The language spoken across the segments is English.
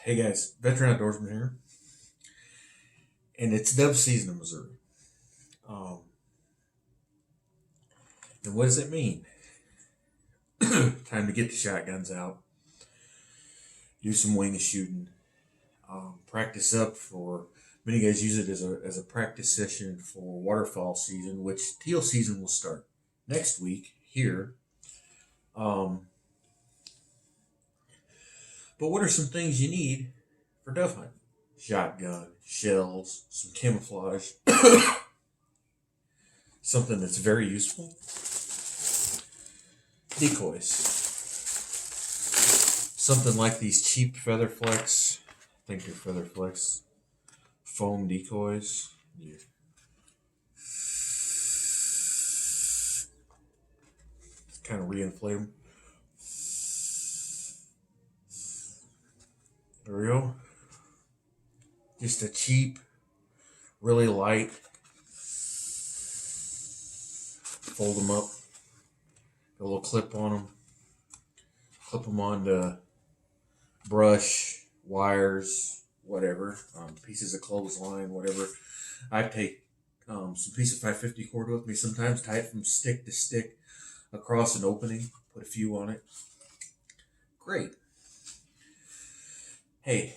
Hey guys, veteran outdoorsman here, and it's dove season in Missouri. Um, and what does it mean? Time to get the shotguns out, do some wing shooting, practice up for. Many guys use it as a practice session for waterfowl season, which teal season will start next week here. Um, but what are some things you need for dove hunting? Shotgun, shells, some camouflage, something that's very useful. Decoys. Something like these cheap feather flex. I think they're feather flex foam decoys. Yeah. Kind of reinflate them. There we go. Just a cheap, really light. Fold them up. A little clip on them. Clip them onto brush, wires, whatever, pieces of clothesline, whatever. I take some piece of 550 cord with me sometimes, tie it from stick to stick across an opening, put a few on it. Great. Hey,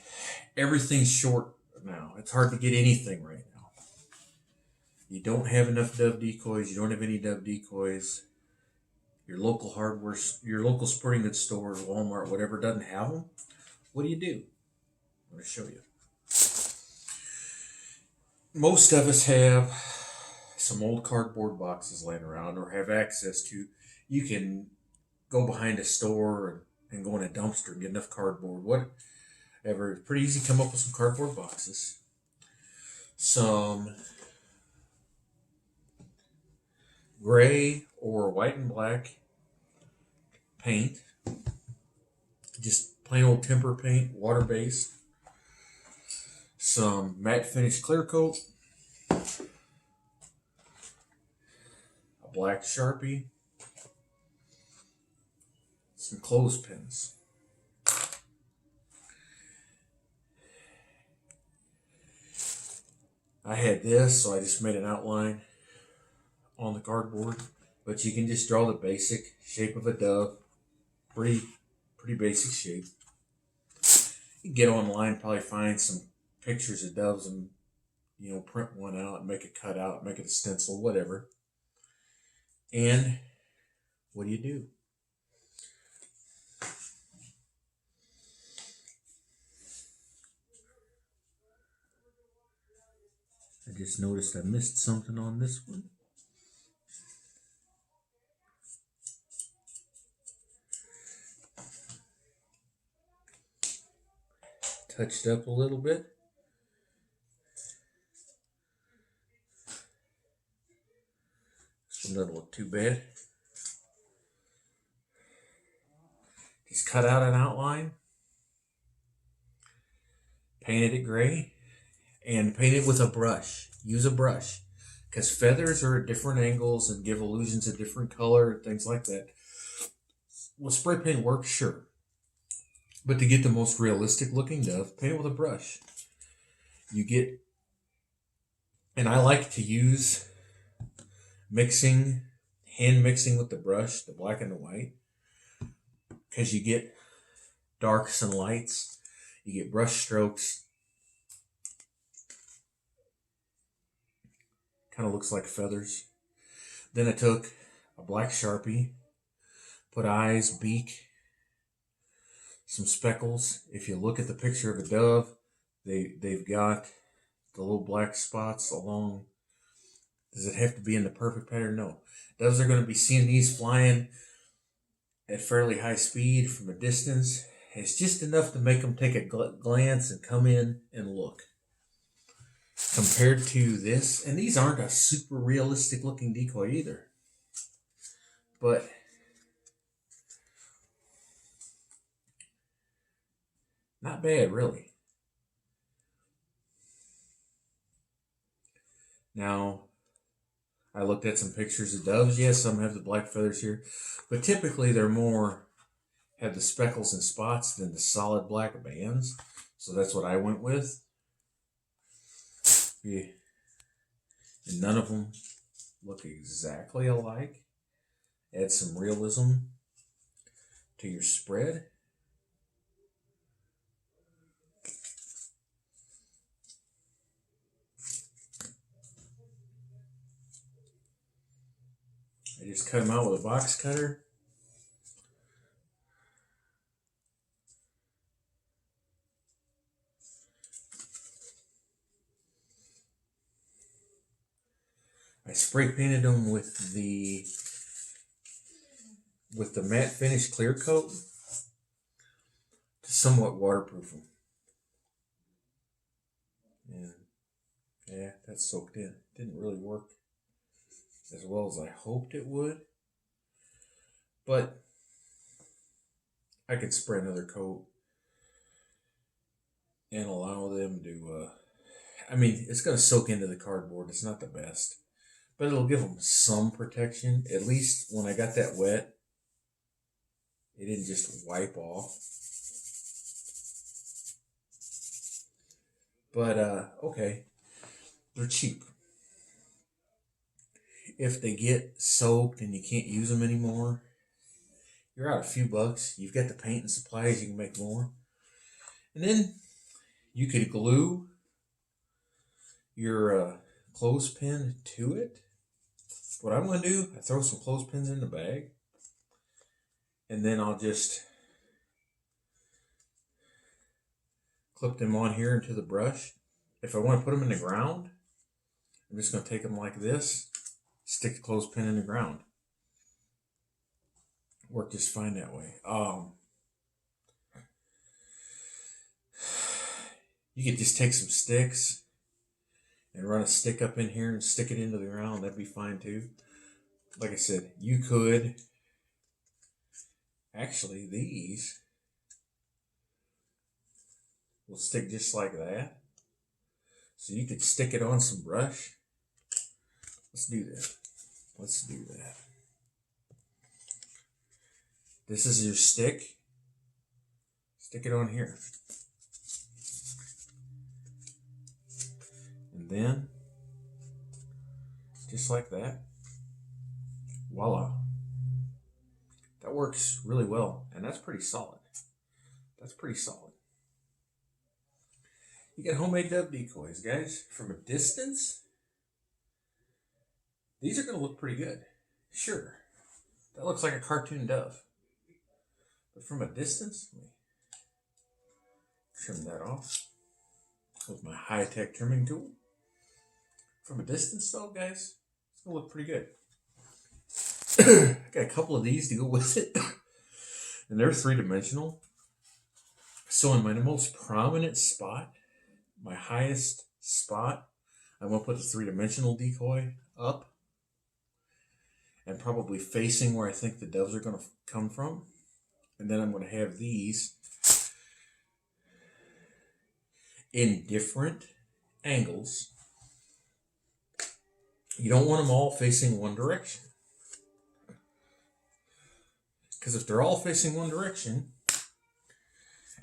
everything's short now. It's hard to get anything right now. You don't have enough dove decoys. You don't have any dove decoys. Your local hardware, your local sporting goods store, Walmart, whatever, doesn't have them. What do? I'm going to show you. Most of us have some old cardboard boxes laying around or have access to. You can go behind a store and go in a dumpster and get enough cardboard, whatever. It's pretty easy to come up with some cardboard boxes. Some gray or white and black paint. Just plain old temper paint, water based. Some matte finish clear coat. A black Sharpie. Some clothespins. I had this, so I just made an outline on the cardboard. But you can just draw the basic shape of a dove. Pretty basic shape. You can get online, probably find some pictures of doves and, print one out and make a cutout, make it a stencil, whatever. And what do? I just noticed I missed something on this one. Touched up a little bit. This one doesn't look too bad. Just cut out an outline, painted it gray, and paint it with a brush. Use a brush, because feathers are at different angles and give illusions of different color and things like that. Well, spray paint works, sure. But to get the most realistic looking dove, paint it with a brush. And I like to use hand mixing with the brush, the black and the white, because you get darks and lights. You get brush strokes. Kind of looks like feathers. Then I took a black Sharpie, put eyes, beak, some speckles. If you look at the picture of a dove, they've got the little black spots along. Does it have to be in the perfect pattern? No. Doves are going to be seeing these flying at fairly high speed from a distance. It's just enough to make them take a glance and come in and look. Compared to this, and these aren't a super realistic looking decoy either. But not bad, really. Now, I looked at some pictures of doves. Yes, some have the black feathers here, but typically they're more have the speckles and spots than the solid black bands. So that's what I went with. Yeah. And none of them look exactly alike. Add some realism to your spread. I just cut them out with a box cutter. I spray painted them with the matte finish clear coat to somewhat waterproof them. And yeah, that soaked in. Didn't really work as well as I hoped it would, but I could spray another coat and allow them to. I mean, it's going to soak into the cardboard. It's not the best, but it'll give them some protection. At least when I got that wet, it didn't just wipe off. But okay, they're cheap. If they get soaked and you can't use them anymore, you're out a few bucks. You've got the paint and supplies, you can make more. And then you could glue your clothespin to it. What I'm going to do, I throw some clothespins in the bag, and then I'll just clip them on here into the brush. If I want to put them in the ground, I'm just going to take them like this, stick the clothespin in the ground. Work just fine that way. You could just take some sticks and run a stick up in here and stick it into the ground. That'd be fine too. Like I said, you could actually, these will stick just like that. So you could stick it on some brush. Let's do that. Let's do that. This is your stick. Stick it on here. And then, just like that, voila. That works really well, and that's pretty solid. That's pretty solid. You got homemade dove decoys, guys. From a distance, these are going to look pretty good. Sure, that looks like a cartoon dove. But from a distance, let me trim that off with my high-tech trimming tool. From a distance, though, guys, it's going to look pretty good. I got a couple of these to go with it. And they're three-dimensional. So in my most prominent spot, my highest spot, I'm going to put the three-dimensional decoy up. And probably facing where I think the doves are going to come from. And then I'm going to have these in different angles. You don't want them all facing one direction. Because if they're all facing one direction,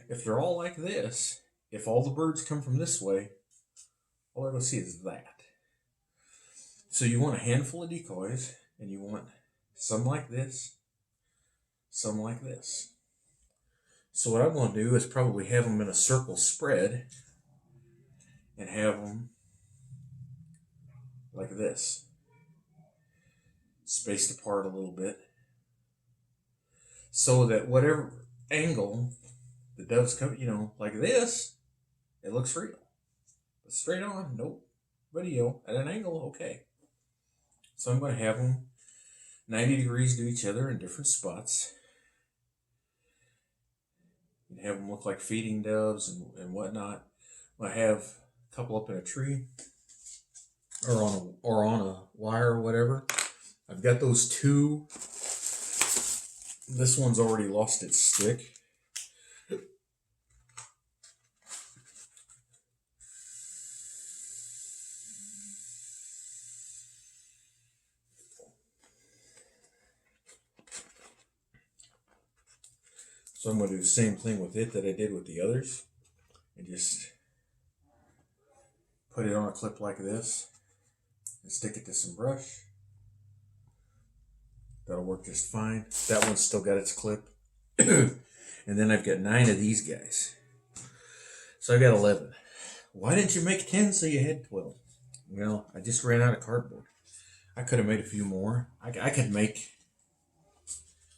if they're all like this, if all the birds come from this way, all they're going to see is that. So you want a handful of decoys, and you want some like this, some like this. So what I'm going to do is probably have them in a circle spread and have them like this, spaced apart a little bit, so that whatever angle the doves come, like this, it looks real. But straight on, nope. Video at an angle, okay. So I'm going to have them 90 degrees to each other in different spots. You can have them look like feeding doves and whatnot. I have a couple up in a tree or on a wire or whatever. I've got those two. This one's already lost its stick. So I'm going to do the same thing with it that I did with the others. and just put it on a clip like this and stick it to some brush. That'll work just fine. That one's still got its clip. And then I've got 9 of these guys. So I've got 11. Why didn't you make 10 so you had 12? Well, I just ran out of cardboard. I could have made a few more. I could make,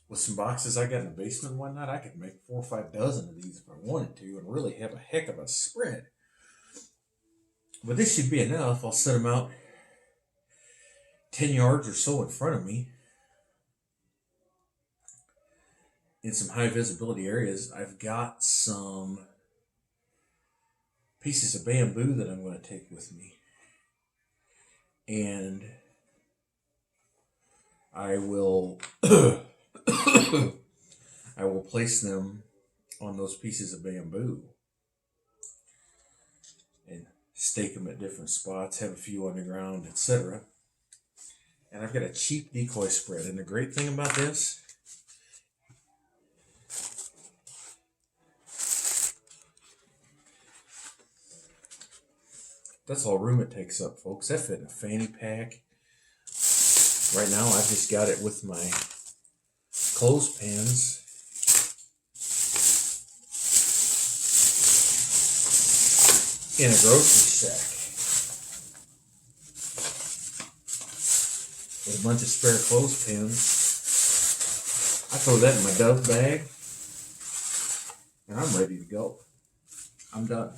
with some boxes I got in the basement and whatnot, I could make 4 or 5 dozen of these if I wanted to and really have a heck of a spread. But this should be enough. I'll set them out 10 yards or so in front of me in some high visibility areas. I've got some pieces of bamboo that I'm going to take with me. And I will I will place them on those pieces of bamboo and stake them at different spots, have a few on the ground, etc. And I've got a cheap decoy spread. And the great thing about this, that's all room it takes up, folks. That fit in a fanny pack. Right now, I've just got it with my clothespins in a grocery sack with a bunch of spare clothespins. I throw that in my Dove bag, and I'm ready to go. I'm done.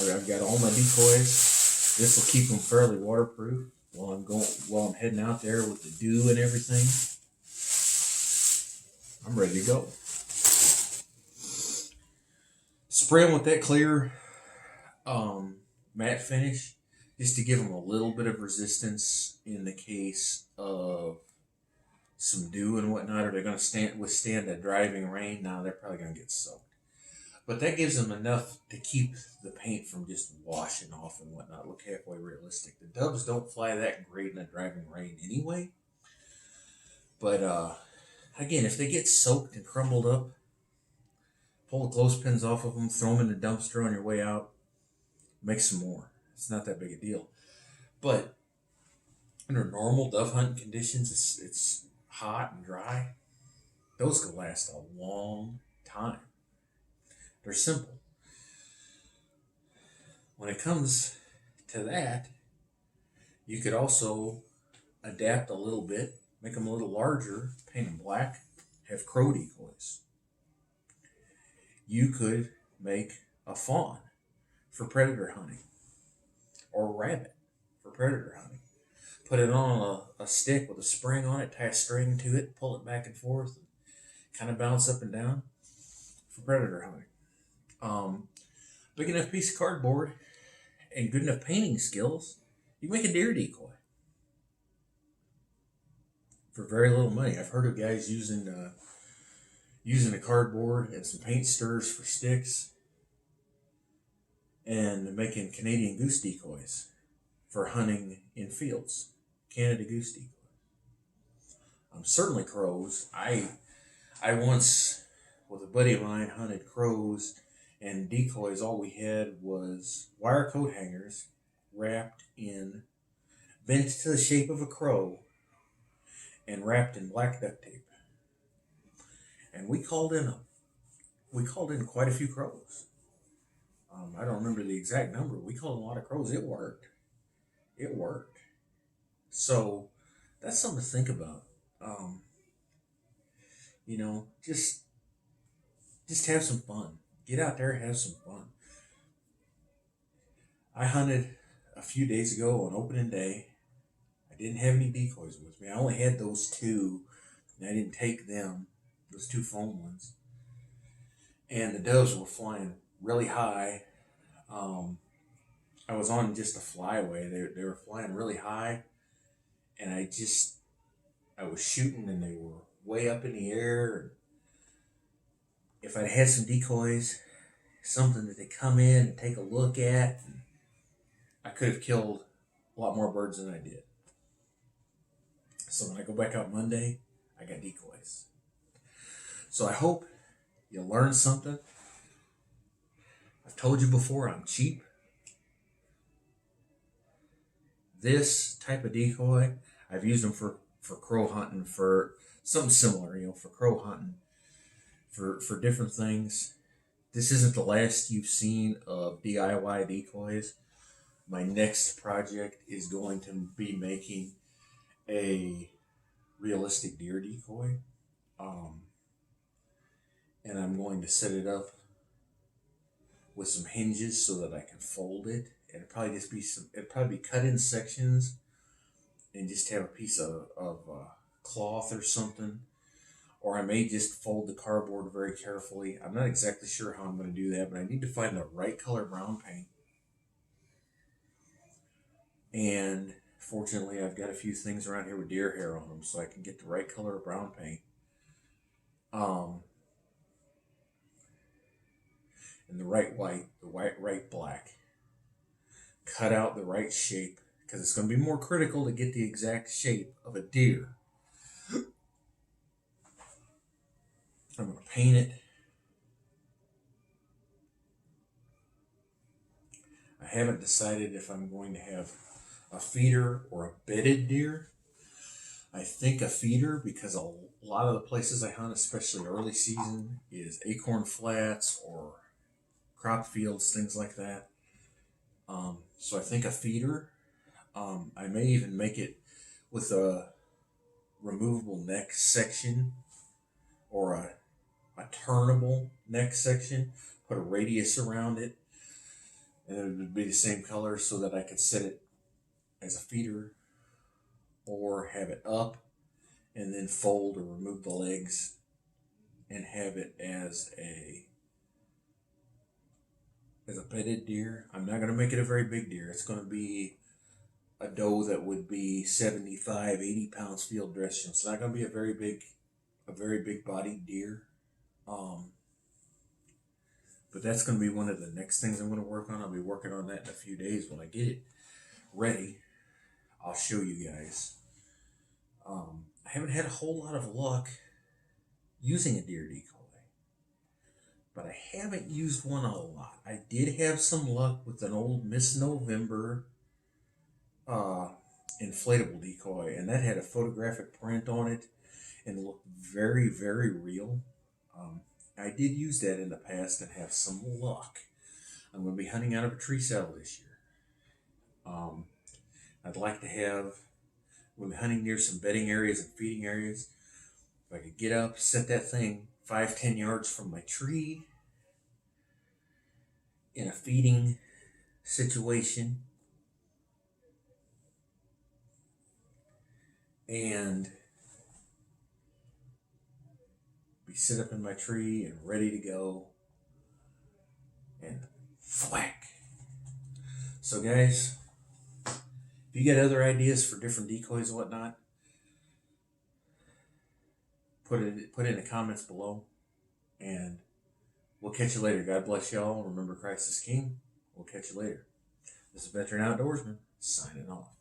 I've got all my decoys. This will keep them fairly waterproof while I'm heading out there with the dew and everything. I'm ready to go. Spray them with that clear matte finish just to give them a little bit of resistance in the case of some dew and whatnot. Are they going to withstand the driving rain? No, they're probably going to get soaked. But that gives them enough to keep the paint from just washing off and whatnot. Look halfway realistic. The Doves don't fly that great in the driving rain anyway. But again, if they get soaked and crumbled up, pull the clothespins off of them, throw them in the dumpster on your way out, make some more. It's not that big a deal. But under normal dove hunting conditions, it's hot and dry. Those could last a long time. They're simple. When it comes to that, you could also adapt a little bit, make them a little larger, paint them black, have crow decoys. You could make a fawn for predator hunting, or rabbit for predator hunting. Put it on a stick with a spring on it, tie a string to it, pull it back and forth, and kind of bounce up and down for predator hunting. Big enough piece of cardboard and good enough painting skills, you can make a deer decoy for very little money. I've heard of guys using the cardboard and some paint stirrers for sticks and making Canadian goose decoys for hunting in fields. Canada goose decoys. Certainly crows. I once, with a buddy of mine, hunted crows. And decoys, all we had was wire coat hangers wrapped in, bent to the shape of a crow, and wrapped in black duct tape. And we called in quite a few crows. I don't remember the exact number. We called in a lot of crows. It worked. So that's something to think about. Just have some fun. Get out there and have some fun. I hunted a few days ago on opening day. I didn't have any decoys with me. I only had those 2, and I didn't take them, those 2 foam ones. And the doves were flying really high. I was on just a flyaway. They were flying really high, and I was shooting, and they were way up in the air. If I'd had some decoys, something that they come in and take a look at, I could have killed a lot more birds than I did. So when I go back out Monday, I got decoys. So I hope you learned something. I've told you before, I'm cheap. This type of decoy, I've used them for crow hunting, for something similar, for crow hunting, for different things. This isn't the last you've seen of DIY decoys. My next project is going to be making a realistic deer decoy. Um, and I'm going to set it up with some hinges so that I can fold it. And it'd probably be cut in sections and just have a piece of cloth or something. Or I may just fold the cardboard very carefully. I'm not exactly sure how I'm going to do that, but I need to find the right color brown paint. And fortunately, I've got a few things around here with deer hair on them, so I can get the right color of brown paint. And the right white, right black. Cut out the right shape, because it's going to be more critical to get the exact shape of a deer. I'm going to paint it. I haven't decided if I'm going to have a feeder or a bedded deer. I think a feeder, because a lot of the places I hunt, especially early season, is acorn flats or crop fields, things like that. So I think a feeder. I may even make it with a removable neck section or a turnable neck section, put a radius around it, and it would be the same color so that I could set it as a feeder or have it up and then fold or remove the legs and have it as a bedded deer. I'm not going to make it a very big deer. It's going to be a doe that would be 75, 80 pounds field dressed. It's not going to be a very big bodied deer. But that's going to be one of the next things I'm going to work on. I'll be working on that in a few days. When I get it ready, I'll show you guys. I haven't had a whole lot of luck using a deer decoy, but I haven't used one a lot. I did have some luck with an old Miss November inflatable decoy, and that had a photographic print on it and looked very, very real. I did use that in the past and have some luck. I'm going to be hunting out of a tree saddle this year. I'd like to have, we'll be hunting near some bedding areas and feeding areas. If I could get up, set that thing 5-10 yards from my tree in a feeding situation, and be set up in my tree and ready to go, and thwack. So guys, if you got other ideas for different decoys and whatnot, put it in the comments below, and we'll catch you later. God bless y'all. Remember, Christ is King. We'll catch you later. This is Veteran Outdoorsman signing off.